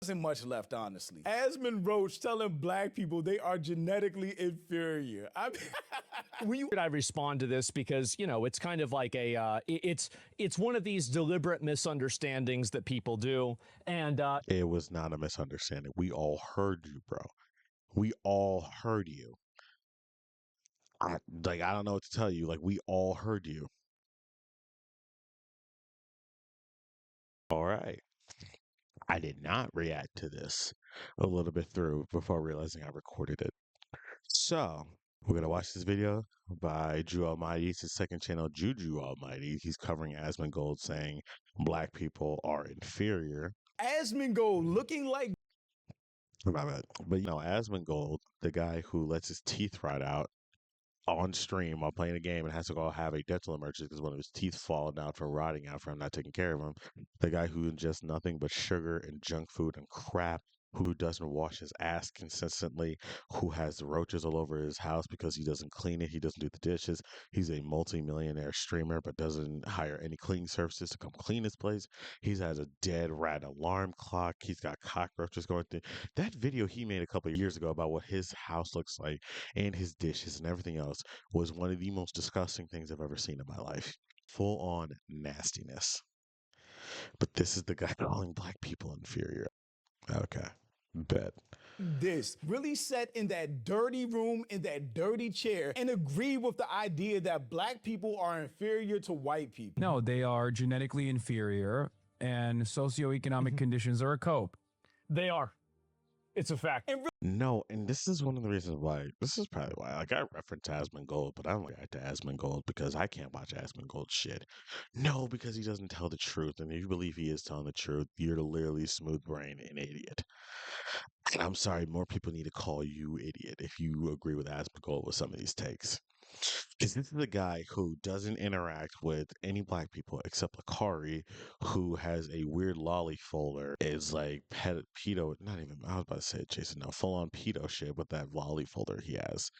Wasn't much left, honestly. Asmon Roach telling black people they are genetically inferior. I mean, I respond to this because, you know, it's kind of like it's one of these deliberate misunderstandings that people do. And It was not a misunderstanding. We all heard you, bro. We all heard you. I don't know what to tell you. Like, we all heard you. All right. I did not react to this a little bit through before realizing I recorded it. So, we're going to watch this video by Drew Almighty. It's his second channel, Juju Almighty. He's covering Asmongold saying black people are inferior. Asmongold looking like But you know, Asmongold, the guy who lets his teeth rot out on stream while playing a game and has to go have a dental emergency because one of his teeth fallen out from rotting out from not taking care of him. The guy who ingests nothing but sugar and junk food and crap, who doesn't wash his ass consistently, who has roaches all over his house because he doesn't clean it, he doesn't do the dishes. He's a multi-millionaire streamer but doesn't hire any cleaning services to come clean his place. He has a dead rat alarm clock. He's got cockroaches going through. That video he made a couple of years ago about what his house looks like and his dishes and everything else was one of the most disgusting things I've ever seen in my life. Full on nastiness. But this is the guy calling black people inferior. Okay. Bet. this, really sat in that dirty room in that dirty chair and agree with the idea that black people are inferior to white people. No, they are genetically inferior, and socioeconomic conditions are a cope. they are. It's a fact. And No, and this is one of the reasons why. This is probably why. Like, I reference Asmongold, but I don't like to Asmongold because I can't watch Asmongold shit. No, because he doesn't tell the truth. And if you believe he is telling the truth, you're literally smooth brain and idiot. And I'm sorry, more people need to call you idiot if you agree with Asmongold with some of these takes. Because this is a guy who doesn't interact with any black people except Lakari, who has a weird lolly folder, is like pedo, not even, I was about to say it, Jason, no, full on pedo shit with that lolly folder he has.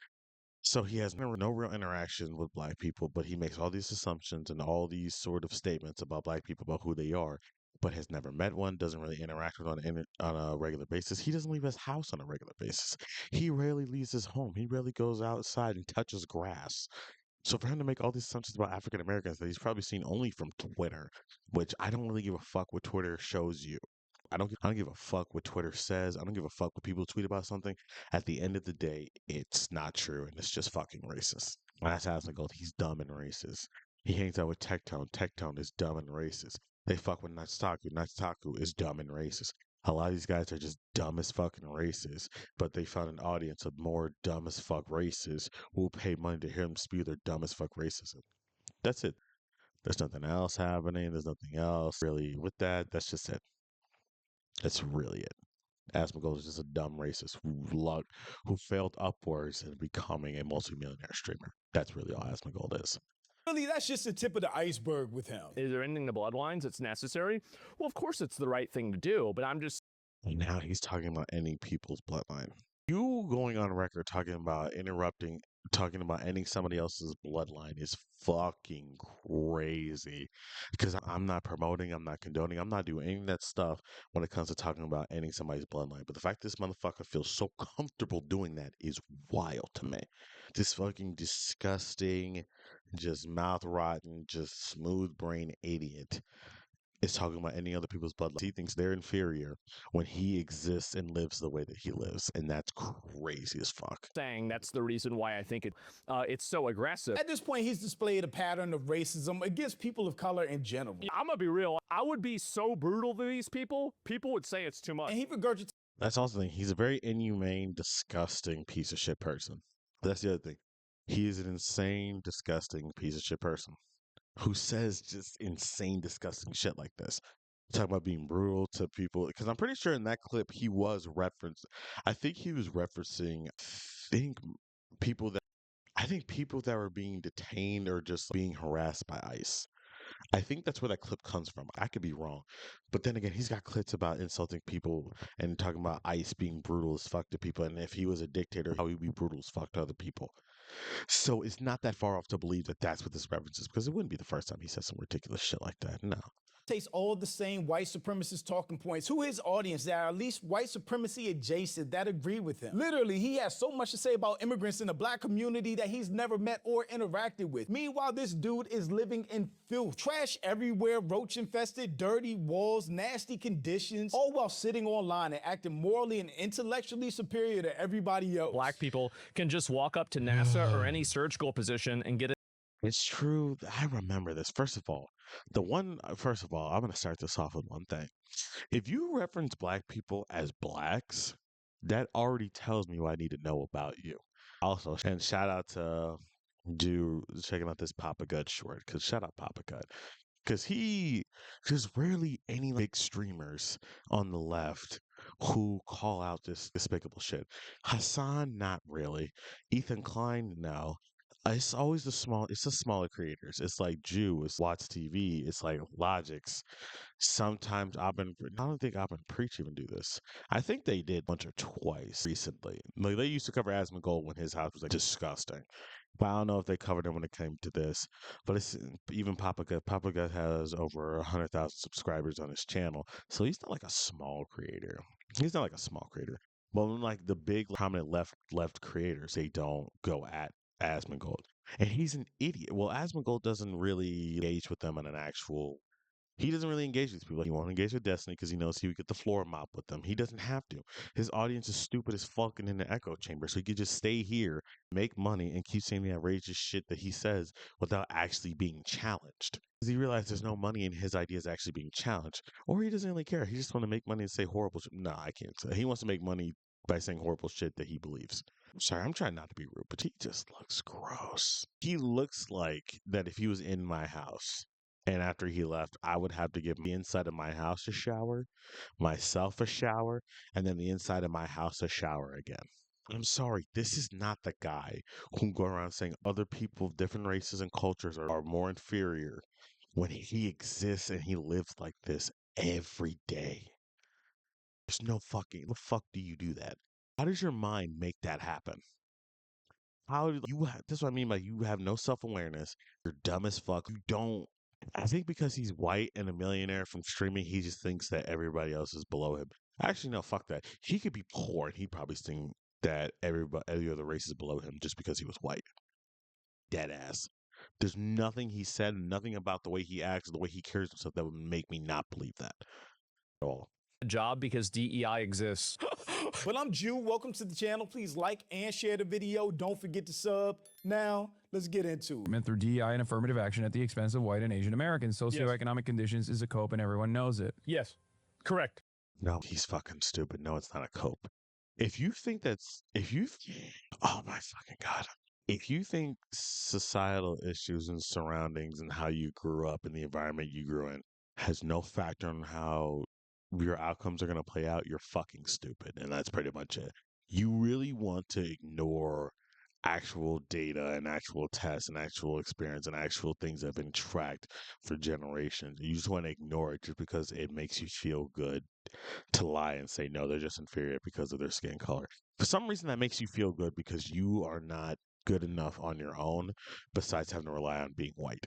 So he has no real interaction with black people, but he makes all these assumptions and all these sort of statements about black people, about who they are, but has never met one, doesn't really interact with one on a regular basis. He doesn't leave his house on a regular basis. He rarely leaves his home. He rarely goes outside and touches grass. So for him to make all these assumptions about African Americans that he's probably seen only from Twitter, which I don't really give a fuck what Twitter shows you. I don't give a fuck what Twitter says. I don't give a fuck what people tweet about something. At the end of the day, it's not true and it's just fucking racist. That's Asmongold. He's dumb and racist. He hangs out with Tectone. Tectone is dumb and racist. They fuck with Natsukaku. Natsukaku is dumb and racist. A lot of these guys are just dumb as fucking racist, but they found an audience of more dumb as fuck racists who will pay money to hear them spew their dumb as fuck racism. That's it. There's nothing else happening. There's nothing else really with that. That's just it. That's really it. Asmongold is just a dumb racist who failed upwards in becoming a multimillionaire streamer. That's really all Asmongold is. really, that's just the tip of the iceberg with him. Is there anything in the bloodlines that's necessary? Well, of course it's the right thing to do, but I'm just And now he's talking about ending people's bloodline. You going on record talking about ending somebody else's bloodline is fucking crazy. Because I'm not promoting, I'm not condoning, I'm not doing any of that stuff when it comes to talking about ending somebody's bloodline. But the fact this motherfucker feels so comfortable doing that is wild to me. This fucking disgusting, just mouth rotten, just smooth brain idiot is talking about any other people's bloodline. He thinks they're inferior when he exists and lives the way that he lives, and that's crazy as fuck. saying that's the reason why I think it's so aggressive. At this point, he's displayed a pattern of racism against people of color in general. I'm gonna be real. I would be so brutal to these people. People would say it's too much. And he regurgitates That's also the thing. He's a very inhumane, disgusting piece of shit person. That's the other thing. He is an insane, disgusting piece of shit person who says just insane, disgusting shit like this. Talking about being brutal to people, because I'm pretty sure in that clip he was referenced. I think he was referencing. Think people that I think people that were being detained or just being harassed by ICE. I think that's where that clip comes from. I could be wrong. But then again, he's got clips about insulting people and talking about ICE being brutal as fuck to people. And if he was a dictator, how he'd be brutal as fuck to other people. So it's not that far off to believe that that's what this reference is, because it wouldn't be the first time he said some ridiculous shit like that. No. takes all the same white supremacist talking points to his audience that are at least white supremacy adjacent that agree with him. Literally, he has so much to say about immigrants in the black community that he's never met or interacted with. Meanwhile, this dude is living in filth, trash everywhere, roach infested, dirty walls, nasty conditions, all while sitting online and acting morally and intellectually superior to everybody else. Black people can just walk up to NASA or any surgical position and get It's true. I remember this. First of all, I'm going to start this off with one thing. If you reference black people as blacks, that already tells me what I need to know about you. Also, and shout out to checking out this Papa Gut short, because shout out Papa Gut. Because there's rarely any big streamers on the left who call out this despicable shit. Hassan, not really. Ethan Klein, no. It's the smaller creators. It's like Jew, it's Watch TV, it's like Logix. Sometimes I don't think I've been Preach even do this. I think they did once or twice recently. Like they used to cover Asmongold when his house was like disgusting. But I don't know if they covered him when it came to this. But it's even Papa Gut. Papa Gut has over 100,000 subscribers on his channel, so he's not like a small creator. He's not like a small creator. But like the big prominent left creators, they don't go at Asmongold, and he's an idiot. Well, Asmongold doesn't really engage with them on an actual. He doesn't really engage with these people. He won't engage with Destiny because he knows he would get the floor mop with them. He doesn't have to. His audience is stupid as fucking in the echo chamber, so he could just stay here, make money, and keep saying the outrageous shit that he says without actually being challenged. Because he realizes there's no money in his ideas actually being challenged, or he doesn't really care. He just want to make money and say horrible shit. Nah, I can't say. He wants to make money by saying horrible shit that he believes. I'm sorry, I'm trying not to be rude, but he just looks gross. He looks like that if he was in my house and after he left, I would have to give the inside of my house a shower, myself a shower, and then the inside of my house a shower again. I'm sorry, this is not the guy who go around saying other people of different races and cultures are more inferior when he exists and he lives like this every day. There's no fucking, the fuck do you do that? How does your mind make that happen? That's what I mean by you have no self-awareness. You're dumb as fuck. You don't, I think because he's white and a millionaire from streaming, he just thinks that everybody else is below him. Actually, no, fuck that. He could be poor and he'd probably think that every other race is below him just because he was white. Dead ass. There's nothing he said, nothing about the way he acts, the way he carries himself that would make me not believe that at all. a job because DEI exists. But I'm Jew. Welcome to the channel. Please like and share the video. Don't forget to sub. Now, let's get into it. Through DEI and affirmative action at the expense of white and Asian Americans. Socioeconomic conditions is a cope and everyone knows it. Yes, correct. No, he's fucking stupid. No, it's not a cope. Oh my fucking God. If you think societal issues and surroundings and how you grew up and the environment you grew in has no factor on how your outcomes are going to play out, you're fucking stupid. And that's pretty much it. You really want to ignore actual data and actual tests and actual experience and actual things that have been tracked for generations. You just want to ignore it just because it makes you feel good to lie and say, no, they're just inferior because of their skin color. For some reason, that makes you feel good because you are not good enough on your own besides having to rely on being white.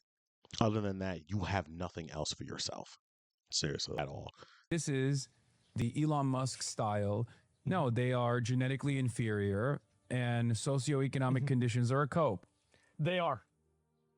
Other than that, you have nothing else for yourself. Seriously, at all. This is the Elon Musk style. No, they are genetically inferior and socioeconomic conditions are a cope. They are.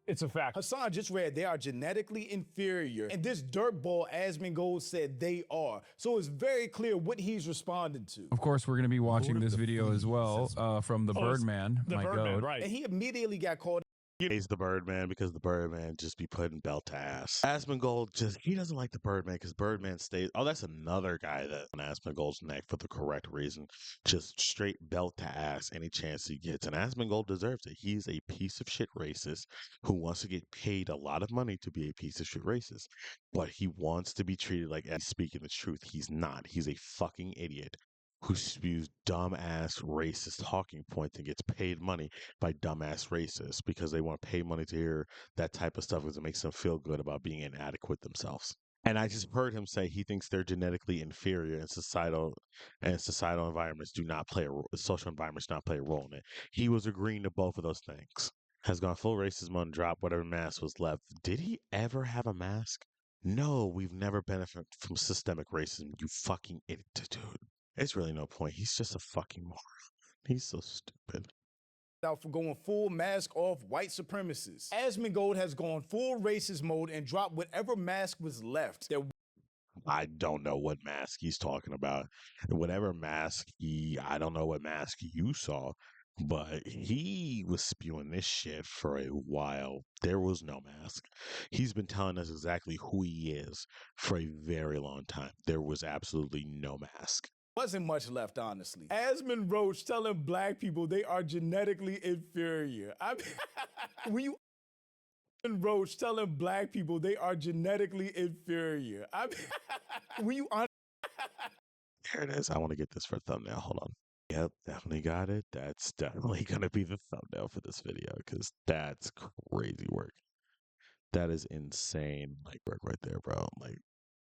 It's a fact. Hassan just read they are genetically inferior, and this dirtball Asmongold said they are. So it's very clear what he's responding to. Of course, we're going to be watching this video as well from the Birdman. The My Birdman, goat. right. And he immediately got called He's the Birdman because the Birdman just be putting belt to ass. Asmongold he doesn't like the Birdman because Birdman stays. Oh, that's another guy that on Asmongold's neck for the correct reason. Just straight belt to ass any chance he gets. And Asmongold deserves it. He's a piece of shit racist who wants to get paid a lot of money to be a piece of shit racist. But he wants to be treated like he's speaking the truth. He's not. He's a fucking idiot who spews dumbass racist talking points and gets paid money by dumbass racists because they want to pay money to hear that type of stuff because it makes them feel good about being inadequate themselves. And I just heard him say he thinks they're genetically inferior and societal environments social environments do not play a role in it. He was agreeing to both of those things. Has gone full racism on drop whatever mask was left. Did he ever have a mask? No, we've never benefited from systemic racism, you fucking idiot, dude. It's really no point. He's just a fucking moron. He's so stupid. Out for going full mask off white supremacists. Asmongold has gone full racist mode and dropped whatever mask was left. I don't know what mask he's talking about. Whatever mask I don't know what mask you saw, but he was spewing this shit for a while. There was no mask. He's been telling us exactly who he is for a very long time. There was absolutely no mask. Wasn't much left, honestly. Asmon Roach telling black people they are genetically inferior. I mean, when you Roach telling black people they are genetically inferior. I mean, when you There it is. I want to get this for a thumbnail. Hold on. Yep, definitely got it. That's definitely going to be the thumbnail for this video because that's crazy work. That is insane, like, work right there, bro. Like,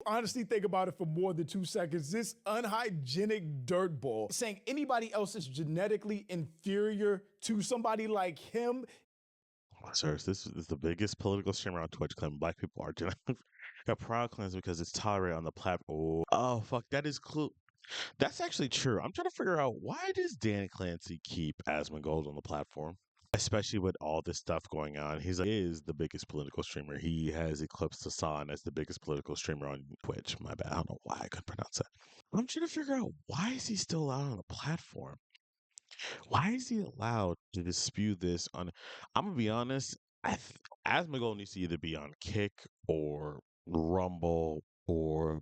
honestly think about it for more than 2 seconds, this unhygienic dirtball saying anybody else is genetically inferior to somebody like him. sir, this is the biggest political streamer on Twitch claiming black people are genetically a proud claims because it's tolerated on the platform. Oh, fuck, that is clue. That's actually true. I'm trying to figure out why does Dan Clancy keep Asmongold on the platform? Especially with all this stuff going on. He's like, is the biggest political streamer. He has eclipsed Hassan as the biggest political streamer on Twitch. My bad. I don't know why I couldn't pronounce that. I'm trying to figure out why is he still out on the platform? Why is he allowed to dispute this on? I'm gonna be honest. Asmongold needs to either be on Kick or Rumble or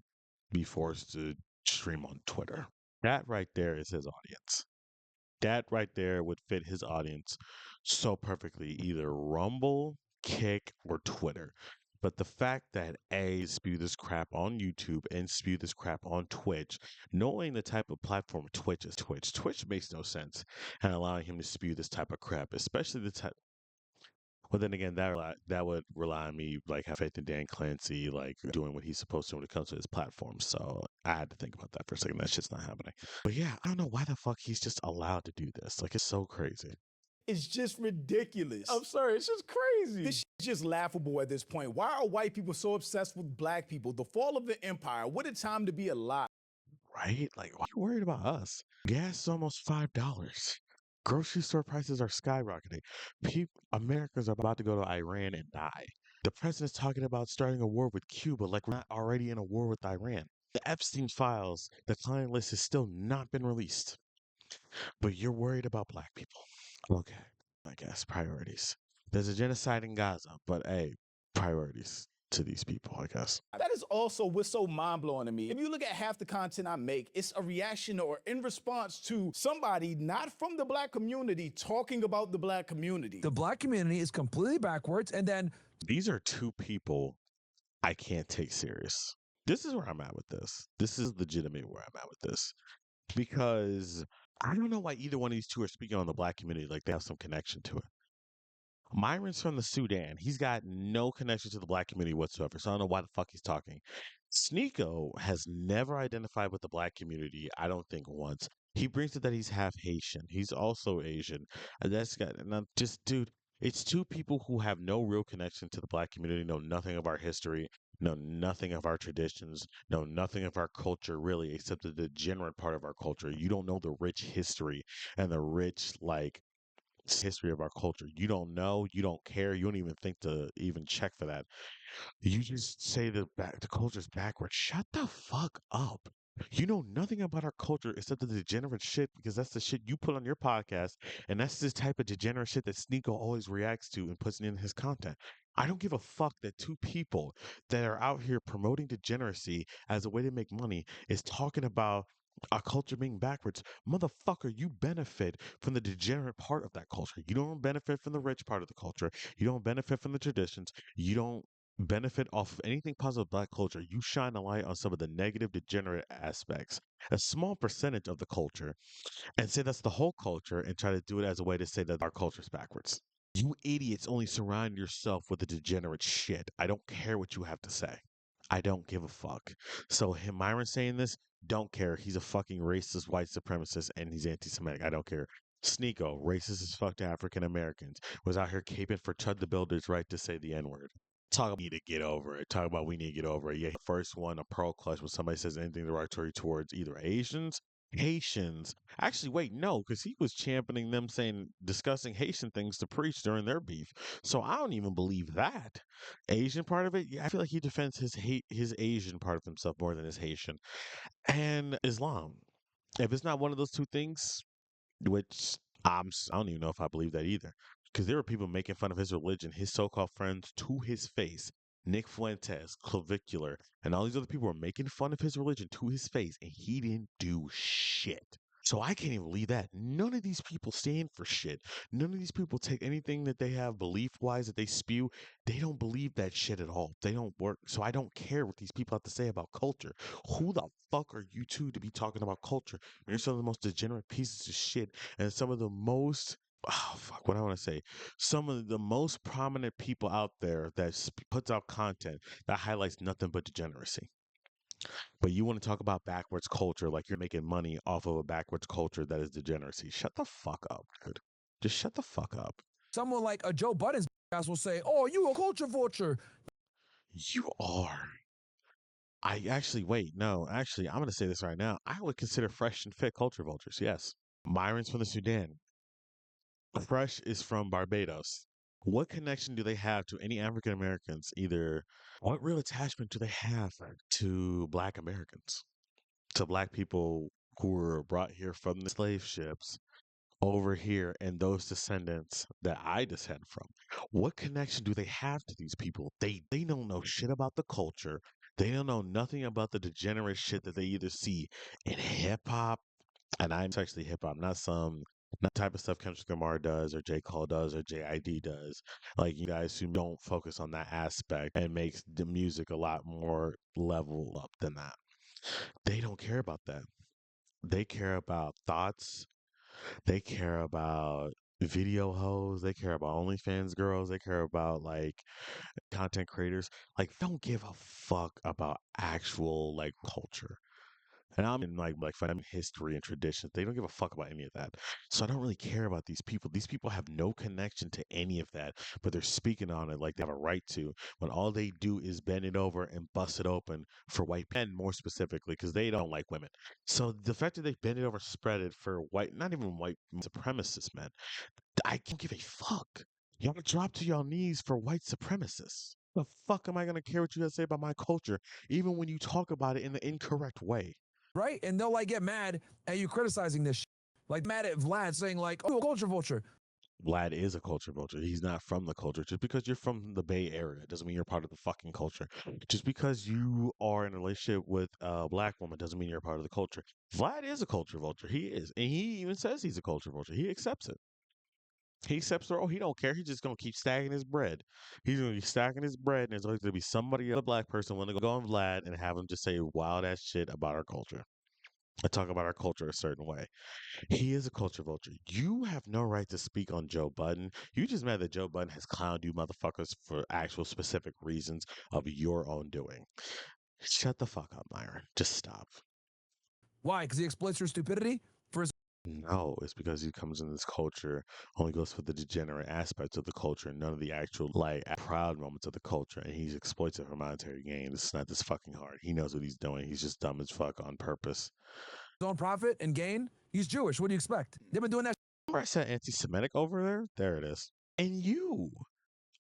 be forced to stream on Twitter. That right there is his audience. That right there would fit his audience so perfectly, either Rumble, Kick, or Twitter. But the fact that A, spew this crap on YouTube and spew this crap on Twitch, knowing the type of platform Twitch is, Twitch makes no sense, and allowing him to spew this type of crap, especially the type. Well, then again, that would rely on me, like, have faith in Dan Clancy, like, doing what he's supposed to when it comes to his platform. So I had to think about that for a second. That shit's not happening. But yeah, I don't know why the fuck he's just allowed to do this. Like, it's so crazy. It's just ridiculous. I'm sorry, it's just crazy. This shit's just laughable at this point. Why are white people so obsessed with black people? The fall of the empire, what a time to be alive. Right? Like, why are you worried about us? Gas is almost $5. Grocery store prices are skyrocketing. Americans are about to go to Iran and die. The president's talking about starting a war with Cuba like we're not already in a war with Iran. The Epstein files, the client list has still not been released. But you're worried about black people. Okay, I guess priorities. There's a genocide in Gaza, but hey, priorities to these people, I guess. That is also what's so mind-blowing to me. If you look at half the content I make, it's a reaction or in response to somebody not from the black community talking about the black community. The black community is completely backwards, and then These are two people I can't take serious. This is where I'm at with this. This is legitimately where I'm at with this. Because I don't know why either one of these two are speaking on the black community like they have some connection to it. Myron's from the Sudan. He's got no connection to the black community whatsoever. So I don't know why the fuck he's talking. Sneeko has never identified with the black community, I don't think once. He brings it that he's half Haitian. He's also Asian. And that's got, and I'm just, dude, it's two people who have no real connection to the black community, know nothing of our history, know nothing of our traditions, know nothing of our culture, really, except the degenerate part of our culture. You don't know the rich history and the rich, like, history of our culture. You don't know, you don't care, you don't even think to even check for that. You just say the culture's backwards. Shut the fuck up. You know nothing about our culture except the degenerate shit because that's the shit you put on your podcast, and that's the type of degenerate shit that Sneeko always reacts to and puts in his content. I don't give a fuck that two people that are out here promoting degeneracy as a way to make money is talking about our culture being backwards. Motherfucker, you benefit from the degenerate part of that culture. You don't benefit from the rich part of the culture. You don't benefit from the traditions. You don't benefit off of anything positive black culture. You shine a light on some of the negative degenerate aspects, a small percentage of the culture, and say that's the whole culture and try to do it as a way to say that our culture's backwards. You idiots only surround yourself with the degenerate shit. I don't care what you have to say. I don't give a fuck. So him, Myron saying this, don't care. He's a fucking racist white supremacist and he's anti-Semitic. I don't care. Sneeko, racist as fuck to African Americans, was out here caping for Chud the Builder's right to say the N-word. Talk about we need to get over it. Talk about we need to get over it. Yeah, first one, a pearl clutch when somebody says anything derogatory towards either Asians, Haitians. Actually, wait, no, because he was championing them saying, discussing Haitian things to preach during their beef. So I don't even believe that. Asian part of it, yeah, I feel like he defends his Asian part of himself more than his Haitian. And Islam. If it's not one of those two things, which I don't even know if I believe that either. Because there were people making fun of his religion, his so-called friends, to his face. Nick Fuentes, Clavicular, and all these other people were making fun of his religion to his face, and he didn't do shit. So I can't even believe that. None of these people stand for shit. None of these people take anything that they have belief-wise that they spew. They don't believe that shit at all. They don't work. So I don't care what these people have to say about culture. Who the fuck are you two to be talking about culture? You're some of the most degenerate pieces of shit and some of the most fuck, what I want to say, some of the most prominent people out there that puts out content that highlights nothing but degeneracy. But you want to talk about backwards culture like you're making money off of a backwards culture that is degeneracy. Shut the fuck up, dude. Just shut the fuck up. Someone like a Joe Budden's ass will say, "Oh, you a culture vulture." You are. I actually, wait, no, actually, I'm going to say this right now. I would consider Fresh and Fit culture vultures, yes. Myron's from the Sudan. Fresh is from Barbados. What connection do they have to any African Americans? Either what real attachment do they have to Black Americans, to Black people who were brought here from the slave ships over here and those descendants that I descend from? What connection do they have to these people? They don't know shit about the culture. They don't know nothing about the degenerate shit that they either see in hip hop, and I'm actually hip hop, not type of stuff Kendrick Lamar does or J. Cole does or JID does. Like you guys who don't focus on that aspect and makes the music a lot more level up than that. They don't care about that. They care about thoughts. They care about video hoes. They care about OnlyFans girls. They care about like content creators. Like, don't give a fuck about actual like culture. And I'm in like finding history and traditions. They don't give a fuck about any of that. So I don't really care about these people. These people have no connection to any of that, but they're speaking on it like they have a right to. When all they do is bend it over and bust it open for white men, more specifically, because they don't like women. So the fact that they bend it over, spread it for white, not even white supremacist men, I don't give a fuck. Y'all drop to your knees for white supremacists. The fuck am I gonna care what you guys say about my culture, even when you talk about it in the incorrect way? Right? And they'll like get mad at you criticizing this shit. Like mad at Vlad saying like, "Oh, culture vulture." Vlad is a culture vulture. He's not from the culture. Just because you're from the Bay Area doesn't mean you're part of the fucking culture. Just because you are in a relationship with a black woman doesn't mean you're a part of the culture. Vlad is a culture vulture. He is. And he even says he's a culture vulture. He accepts it. He accepts the role. He don't care. He's just gonna keep stacking his bread. He's gonna be stacking his bread, and there's always gonna be somebody, a black person, willing to go on Vlad and have him just say wild ass shit about our culture. I talk about our culture a certain way. He is a culture vulture. You have no right to speak on Joe Budden. You just mad that Joe Budden has clowned you motherfuckers for actual specific reasons of your own doing. Shut the fuck up, Myron. Just stop. Why? Because he exploits your stupidity for his. No, it's because he comes in this culture, only goes for the degenerate aspects of the culture, and none of the actual, like, proud moments of the culture, and he exploits it for monetary gain. It's not this fucking hard. He knows what he's doing. He's just dumb as fuck on purpose. Own profit and gain. He's Jewish. What do you expect? They've been doing that. Remember I said anti-Semitic over there? There it is. And you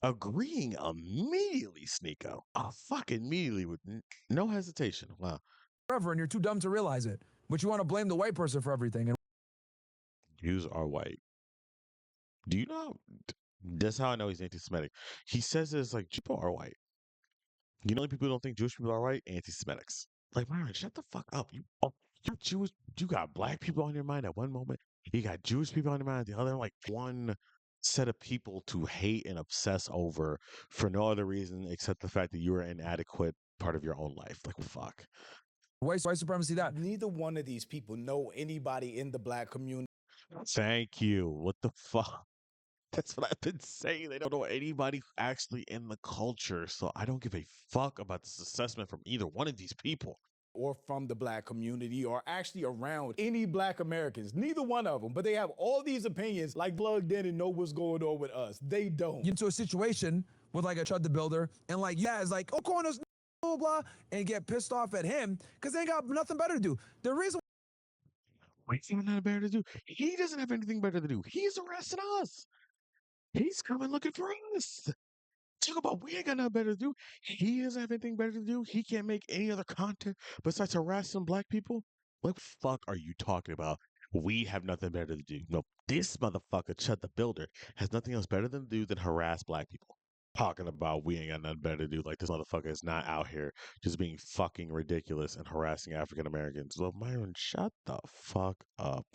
agreeing immediately, Sneeko. Fucking immediately with no hesitation. Wow. Forever, and you're too dumb to realize it. But you want to blame the white person for everything. And Jews are white. Do you know? That's how I know he's anti-Semitic. He says it's like people are white. You know, people don't think Jewish people are white. Anti-Semitics. Like, Myron, shut the fuck up. You're Jewish. You got black people on your mind at one moment. You got Jewish people on your mind at the other. Like one set of people to hate and obsess over for no other reason except the fact that you are an inadequate part of your own life. Like, fuck. white supremacy that. Neither one of these people know anybody in the black community. Thank you. What the fuck? That's what I've been saying. They don't know anybody actually in the culture. So I don't give a fuck about this assessment from either one of these people. Or from the black community, or actually around any black Americans. Neither one of them, but they have all these opinions like plugged in and know what's going on with us. They don't. Into a situation with like a Chud the Builder and like, yeah, it's like, oh, corners, blah, blah, and get pissed off at him because they ain't got nothing better to do. The reason What's even not better to do? He doesn't have anything better to do. He's arresting us. He's coming looking for us. Talk about we ain't got nothing better to do. He doesn't have anything better to do. He can't make any other content besides harassing black people. What the fuck are you talking about? We have nothing better to do. No, this motherfucker, Chud the Builder, has nothing else better than do than harass black people. Talking about we ain't got nothing better to do. Like this motherfucker is not out here just being fucking ridiculous and harassing African Americans. Well, Myron, shut the fuck up.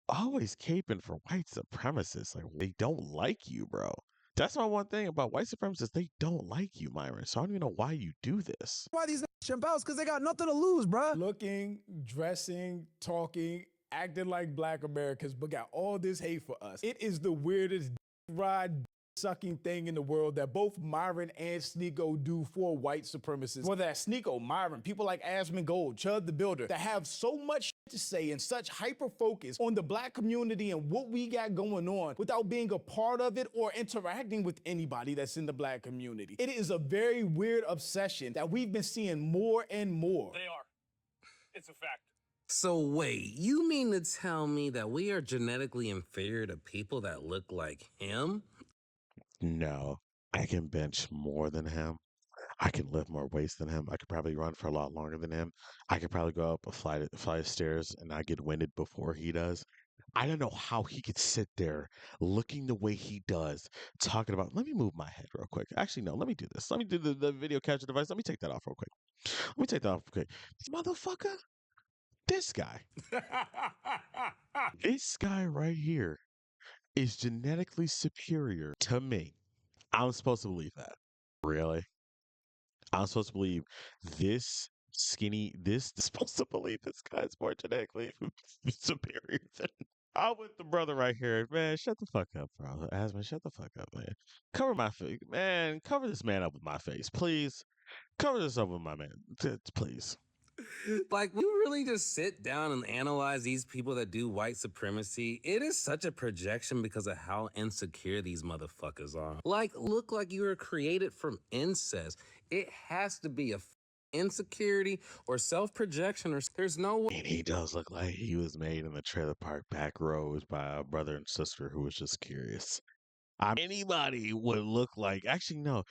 Always caping for white supremacists. Like they don't like you, bro. That's my one thing about white supremacists. They don't like you, Myron. So I don't even know why you do this. why these jump out because they got nothing to lose, bruh. Looking, dressing, talking, acting like black Americans, but got all this hate for us. It is the weirdest ride sucking thing in the world that both Myron and Sneeko do for white supremacists. Whether that's Sneeko, Myron, people like Asmongold, Chud the Builder, that have so much to say and such hyper focus on the black community and what we got going on without being a part of it or interacting with anybody that's in the black community. It is a very weird obsession that we've been seeing more and more. They are. It's a fact. So wait, you mean to tell me that we are genetically inferior to people that look like him? No, I can bench more than him. I can lift more weights than him. I could probably run for a lot longer than him. I could probably go up a flight of stairs and not get winded before he does. I don't know how he could sit there looking the way he does, talking about, let me move my head real quick. Actually, no, let me do this. Let me do the video capture device. Let me take that off real quick. Let me take that off real quick. This motherfucker, this guy, this guy right here is genetically superior to me. I'm supposed to believe that. Really? I'm supposed to believe this this supposed to believe this guy's more genetically superior than I'm with the brother right here. Man, shut the fuck up, bro. Asman, shut the fuck up, man. Cover my face. Man, cover this man up with my face, please. Cover this up with my man. Please. Like, you really just sit down and analyze these people that do white supremacy? It is such a projection because of how insecure these motherfuckers are. Like, look like you were created from incest. It has to be a insecurity or self-projection or there's no way. And he does look like he was made in the trailer park back rows by a brother and sister who was just curious. Anybody would look like, actually, no,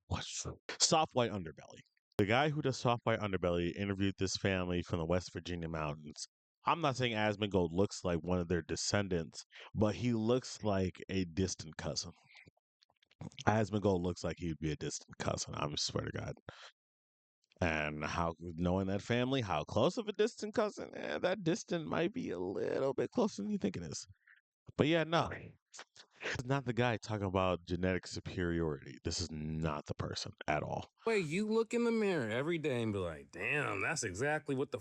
what's soft white underbelly. The guy who does soft white underbelly interviewed this family from the West Virginia mountains. I'm not saying Asmongold looks like one of their descendants, but he looks like a distant cousin. Asmongold looks like he'd be a distant cousin. I swear to God. And how, knowing that family, how close of a distant cousin? That distant might be a little bit closer than you think it is. But yeah, no. This is not the guy talking about genetic superiority. This is not the person at all. Way you look in the mirror every day and be like, damn, that's exactly what the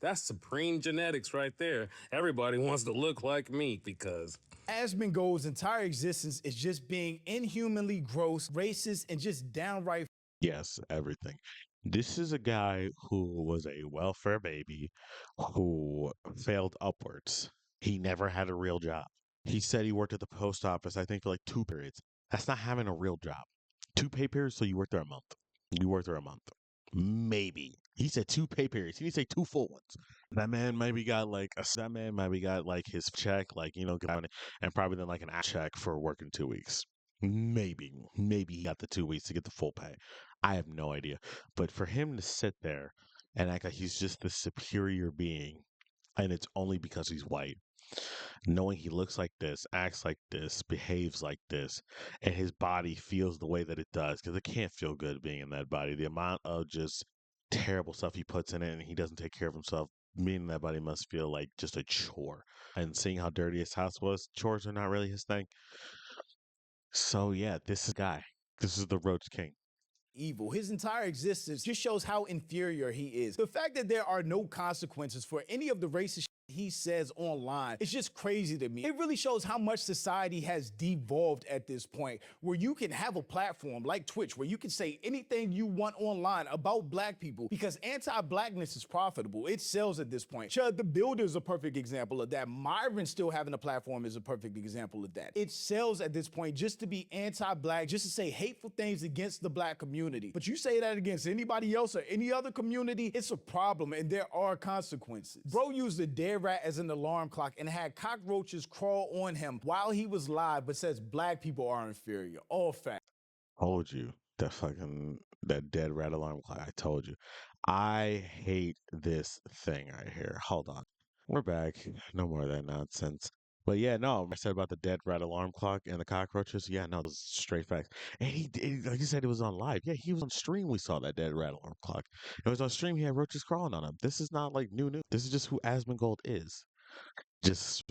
that's supreme genetics right there. Everybody wants to look like me because Asmongold's entire existence is just being inhumanly gross, racist, and just downright. Yes, everything. This is a guy who was a welfare baby who failed upwards. He never had a real job. He said he worked at the post office, I think, for like 2 periods. That's not having a real job. 2 pay periods, so you work there a month. You work there a month. Maybe. He said 2 pay periods. He didn't say 2 full ones. That man maybe got like his check, like, you know, and probably then like an check for working 2 weeks. Maybe he got the 2 weeks to get the full pay. I have no idea. But for him to sit there and act like he's just the superior being, and it's only because he's white, knowing he looks like this, acts like this, behaves like this, and his body feels the way that it does, because it can't feel good being in that body. The amount of just terrible stuff he puts in it, and he doesn't take care of himself, meaning that body must feel like just a chore. And seeing how dirty his house was, chores are not really his thing. So yeah, this is guy. This is the Roach King. Evil. His entire existence just shows how inferior he is. The fact that there are no consequences for any of the racist he says online. It's just crazy to me. It really shows how much society has devolved at this point, where you can have a platform like Twitch where you can say anything you want online about black people because anti-blackness is profitable. It sells at this point. Chud the Builder is a perfect example of that. Myron still having a platform is a perfect example of that. It sells at this point just to be anti-black, just to say hateful things against the black community. But you say that against anybody else or any other community, it's a problem and there are consequences. Bro used the dead rat as an alarm clock and had cockroaches crawl on him while he was live, but says black people are inferior. All fact. Told you that dead rat alarm clock. I told you. I hate this thing right here. Hold on. We're back. No more of that nonsense. But yeah, no, I said about the dead rat alarm clock and the cockroaches. Yeah, no, those straight facts. And like you said, it was on live. Yeah, he was on stream. We saw that dead rat alarm clock. It was on stream. He had roaches crawling on him. This is not like new news. This is just who Asmongold is. Just,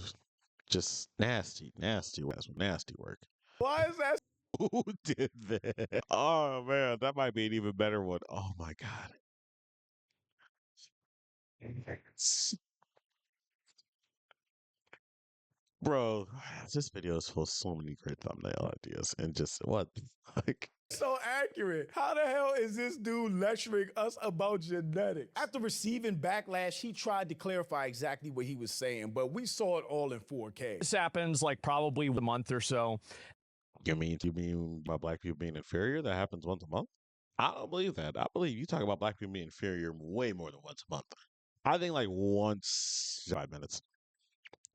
just nasty, nasty, nasty work. Why is that? Who did that? Oh man, that might be an even better one. Oh my god. Bro, this video is full of so many great thumbnail ideas and just what the fuck? So accurate. How the hell is this dude lecturing us about genetics? After receiving backlash, he tried to clarify exactly what he was saying, but we saw it all in 4K. This happens like probably a month or so. You mean about black people being inferior? That happens once a month? I don't believe that. I believe you talk about black people being inferior way more than once a month. I think like once 5 minutes.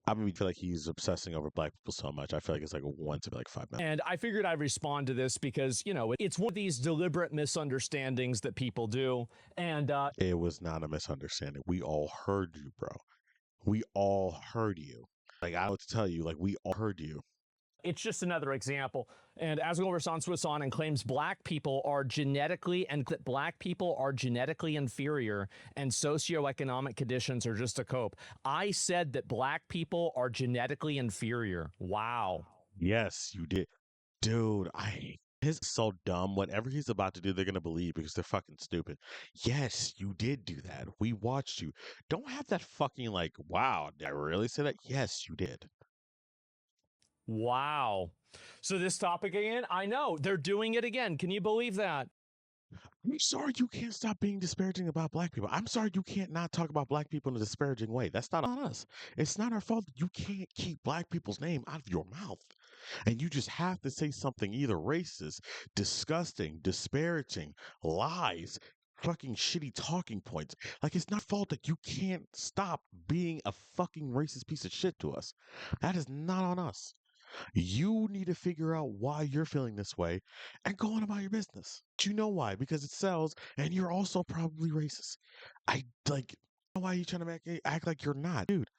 I mean, feel like he's obsessing over black people so much. I feel like it's like once every like 5 minutes. And I figured I'd respond to this because, you know, it's one of these deliberate misunderstandings that people do. And It was not a misunderstanding. We all heard you, bro. We all heard you. Like, I would tell you, like, we all heard you. it's just another example. And Asmongold responds on and claims black people are genetically and that black people are genetically inferior and socioeconomic conditions are just a cope. I said that black people are genetically inferior. Wow. Yes, you did. Dude, he's so dumb. Whatever he's about to do, they're going to believe because they're fucking stupid. Yes, you did do that. We watched you. Don't have that fucking like, wow, did I really say that? Yes, you did. Wow. So this topic again, I know they're doing it again. Can you believe that? I'm sorry you can't stop being disparaging about black people. I'm sorry you can't not talk about black people in a disparaging way. That's not on us. It's not our fault that you can't keep black people's name out of your mouth. And you just have to say something either racist, disgusting, disparaging, lies, fucking shitty talking points. Like, it's not fault that you can't stop being a fucking racist piece of shit to us. That is not on us. You need to figure out why you're feeling this way and go on about your business. Do you know why? Because it sells and you're also probably racist. I like, why are you trying to act like you're not? Dude,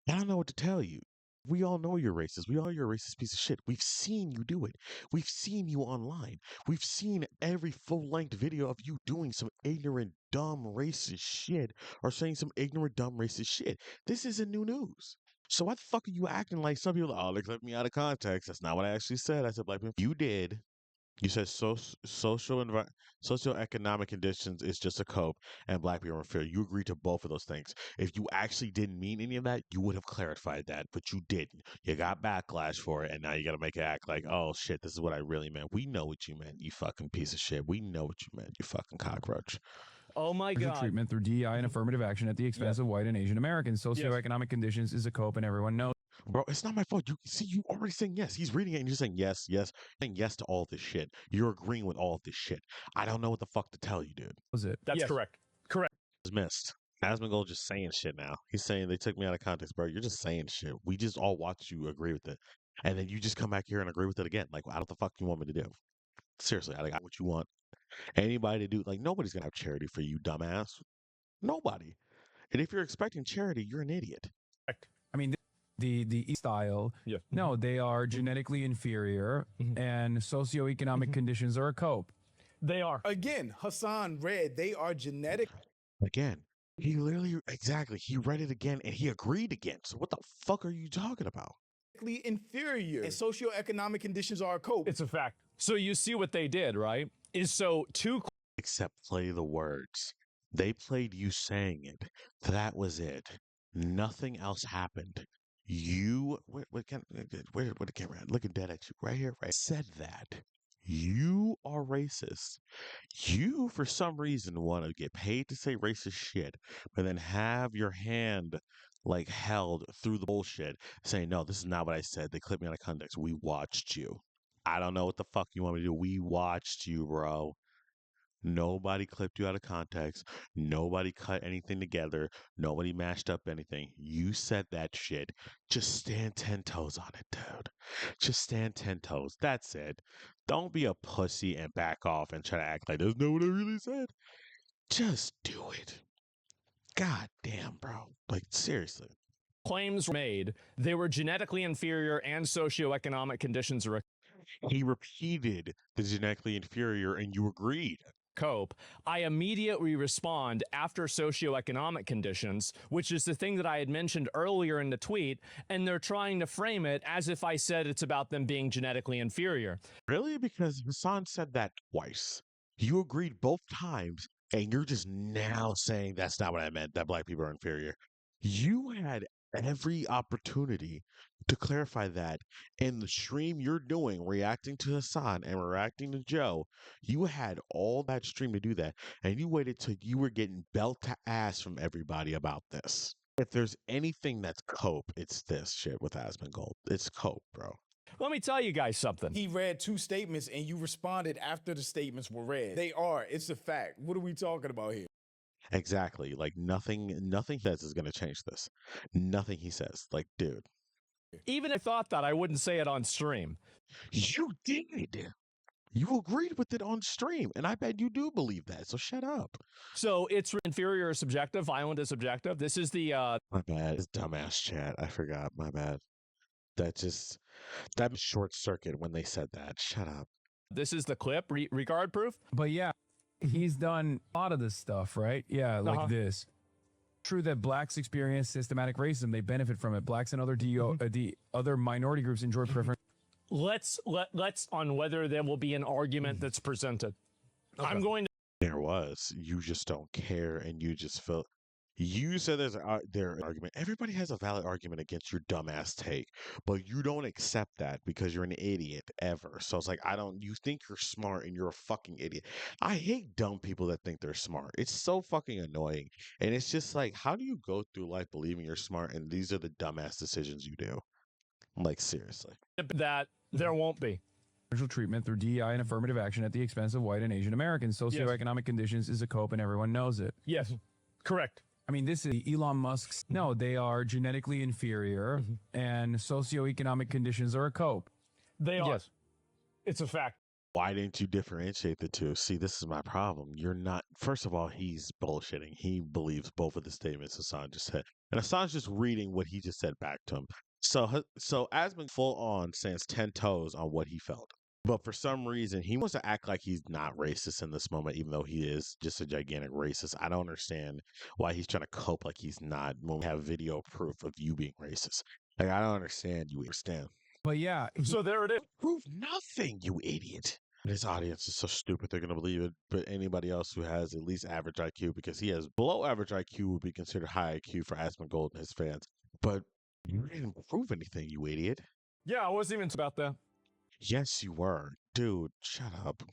I don't know what to tell you. We all know you're racist. We all know you're a racist piece of shit. We've seen you do it. We've seen you online. We've seen every full-length video of you doing some ignorant, dumb, racist shit or saying some ignorant, dumb, racist shit. This isn't new news. So why the fuck are you acting like some people, oh, they clip me out of context. That's not what I actually said. I said black people. You did. You said socioeconomic conditions is just a cope and black people are inferior. You agreed to both of those things. If you actually didn't mean any of that, you would have clarified that, but you didn't. You got backlash for it, and now you got to make it act like, oh shit, this is what I really meant. We know what you meant, you fucking piece of shit. We know what you meant, you fucking cockroach. Oh my God. Treatment through DEI and affirmative action at the expense of white and Asian Americans. Socioeconomic conditions is a cope, and everyone knows Bro, it's not my fault. You see, you already saying yes. He's reading it and you're saying yes, yes, saying yes to all this shit. You're agreeing with all of this shit. I don't know what the fuck to tell you, dude. it. That's correct. Correct. It's missed. Asmongold just saying shit now. He's saying they took me out of context, bro. You're just saying shit. We just all watched you agree with it. And then you just come back here and agree with it again. Like, what the fuck you want me to do? Seriously, I got what you want. Anybody to do, like, nobody's gonna have charity for you, dumbass. Nobody. And if you're expecting charity, you're an idiot. I mean, the style. Yeah. No, they are genetically inferior, and socioeconomic conditions are a cope. They are. Again, Hassan read they are genetic. Again, he literally, exactly, he read it again and he agreed again. So what the fuck are you talking about? Inferior and socioeconomic conditions are a cope. It's a fact. So you see what they did, right? Is so two. Except play the words. They played you saying it. That was it. Nothing else happened. You, where the camera at? Looking dead at you, right here, right? Said that. You are racist. You, for some reason, want to get paid to say racist shit, but then have your hand like held through the bullshit, saying, no, this is not what I said. They clipped me out of context. We watched you. I don't know what the fuck you want me to do. We watched you, bro. Nobody clipped you out of context. Nobody cut anything together. Nobody mashed up anything. You said that shit. Just stand 10 toes on it, dude. Just stand 10 toes. That's it. Don't be a pussy and back off and try to act like there's no what I really said. Just do it. God damn, bro. Like, seriously. Claims were made. They were genetically inferior and socioeconomic conditions are a He repeated the genetically inferior and you agreed. cope. I immediately respond after socioeconomic conditions, which is the thing that I had mentioned earlier in the tweet, and they're trying to frame it as if I said it's about them being genetically inferior. Really? Because Hassan said that twice. You agreed both times, and you're just now saying that's not what I meant, that black people are inferior. You had every opportunity to clarify that in the stream you're doing, reacting to Hassan and reacting to Joe. You had all that stream to do that, and you waited till you were getting belt to ass from everybody about this. If there's anything that's cope, it's this shit with Asmongold. It's cope, bro. Let me tell you guys something. He read two statements and you responded after the statements were read. They are. It's a fact. What are we talking about here? Exactly. Like nothing he says is going to change this. Nothing he says. Like, dude. Even if I thought that, I wouldn't say it on stream. You did. You agreed with it on stream, and I bet you do believe that. So shut up. So it's inferior is subjective, violent is subjective. This is the My bad. It's dumbass chat. I forgot. My bad. That short circuit when they said that. Shut up. this is the clip, regard proof. But yeah, he's done a lot of this stuff, right? Yeah, like this. True that blacks experience systematic racism. They benefit from it. Blacks and other the other minority groups enjoy preference. Let's on whether there will be an argument that's presented. I'm going to There was. You just don't care, and you just feel. You said there's their argument. Everybody has a valid argument against your dumbass take, but you don't accept that because you're an idiot ever. So it's like you think you're smart and you're a fucking idiot. I hate dumb people that think they're smart. It's so fucking annoying. And it's just like, how do you go through life believing you're smart and these are the dumbass decisions you do? Like, seriously. that there won't be. Treatment through DEI and affirmative action at the expense of white and Asian Americans. Socioeconomic conditions is a cope, and everyone knows it. Yes, correct. I mean, this is Elon Musk's. No, they are genetically inferior, and socioeconomic conditions are a cope. They are. Yes. It's a fact. Why didn't you differentiate the two? See, this is my problem. You're not. First of all, he's bullshitting. He believes both of the statements Hassan just said, and Hassan's just reading what he just said back to him. So Asmon full on stands 10 toes on what he felt. But for some reason, he wants to act like he's not racist in this moment, even though he is just a gigantic racist. I don't understand why he's trying to cope like he's not when we have video proof of you being racist. Like, I don't understand. You understand? But yeah. So there it is. Prove nothing, you idiot. His audience is so stupid, they're going to believe it. But anybody else who has at least average IQ, because he has below average IQ, would be considered high IQ for Asmongold and his fans. But you didn't prove anything, you idiot. Yeah, I wasn't even about that. Yes, you were. Dude, shut up.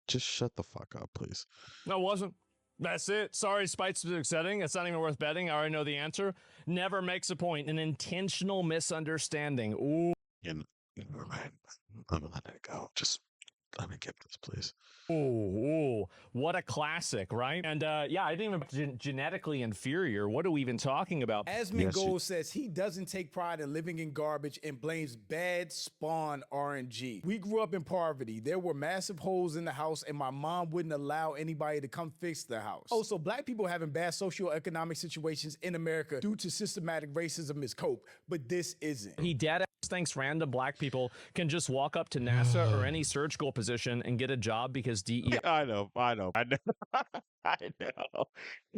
Just shut the fuck up, please. No, it wasn't. That's it. Sorry, spite specific setting. It's not even worth betting. I already know the answer. Never makes a point. An intentional misunderstanding. Ooh. Never mind. I'm gonna let it go. Just let me get this, please. Ooh, what a classic, right? And yeah, I didn't even genetically inferior. What are we even talking about? Asmongold says he doesn't take pride in living in garbage and blames bad spawn RNG. We grew up in poverty. There were massive holes in the house and my mom wouldn't allow anybody to come fix the house. Oh, so black people having bad socioeconomic situations in America due to systematic racism is cope, but this isn't. He dead thinks random black people can just walk up to NASA or any surgical position and get a job because DEI. I know. I know.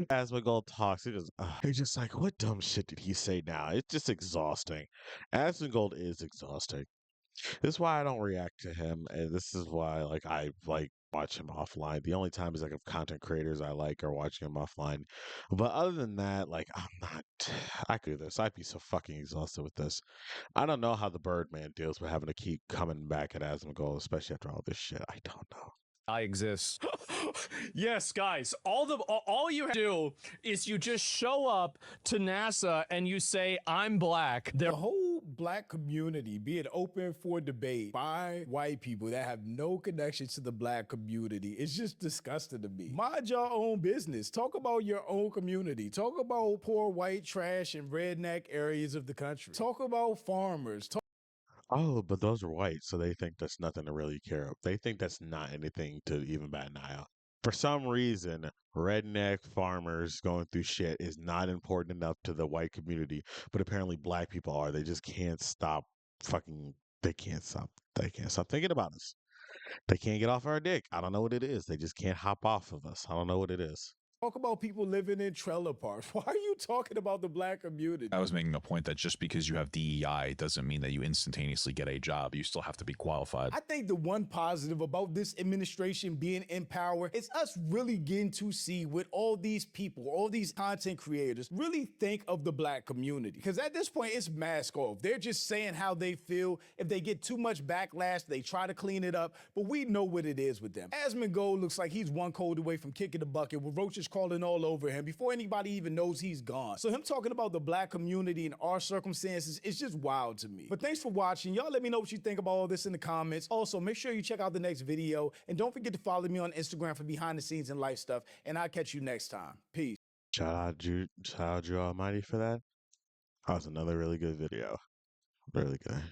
As Miguel talks, he's just like, what dumb shit did he say now? It's just exhausting. Asmongold is exhausting. This is why I don't react to him, and this is why like I like watch him offline. The only time is like if content creators I like are watching him offline. But other than that, like I'm not I could do this. I'd be so fucking exhausted with this. I don't know how the Birdman deals with having to keep coming back at Asmongold, especially after all this shit. I don't know. I exist. Yes, guys. All you have to do is you just show up to NASA and you say, "I'm black." The whole black community being open for debate by white people that have no connection to the black community. It's just disgusting to me. Mind your own business. Talk about your own community. Talk about poor white trash and redneck areas of the country. Talk about farmers. Oh, but those are white, so they think that's nothing to really care. They think that's not anything to even bat an eye out. For some reason, redneck farmers going through shit is not important enough to the white community, but apparently black people are. They just can't stop fucking. They can't stop. They can't stop thinking about us. They can't get off our dick. I don't know what it is. They just can't hop off of us. I don't know what it is. Talk about people living in trailer parks. Why are you talking about the black community? I was making a point that just because you have DEI doesn't mean that you instantaneously get a job. You still have to be qualified. I think the one positive about this administration being in power is us really getting to see what all these people, all these content creators really think of the black community. Because at this point, it's mask off. They're just saying how they feel. If they get too much backlash, they try to clean it up. But we know what it is with them. Asmongold looks like he's one cold away from kicking the bucket with roaches crawling all over him before anybody even knows he's gone. So him talking about the black community and our circumstances is just wild to me. But thanks for watching. Y'all let me know what you think about all this in the comments. Also, make sure you check out the next video and don't forget to follow me on Instagram for behind the scenes and life stuff. And I'll catch you next time. Peace. Shout out Drew Almighty for that. That was another really good video. Really good.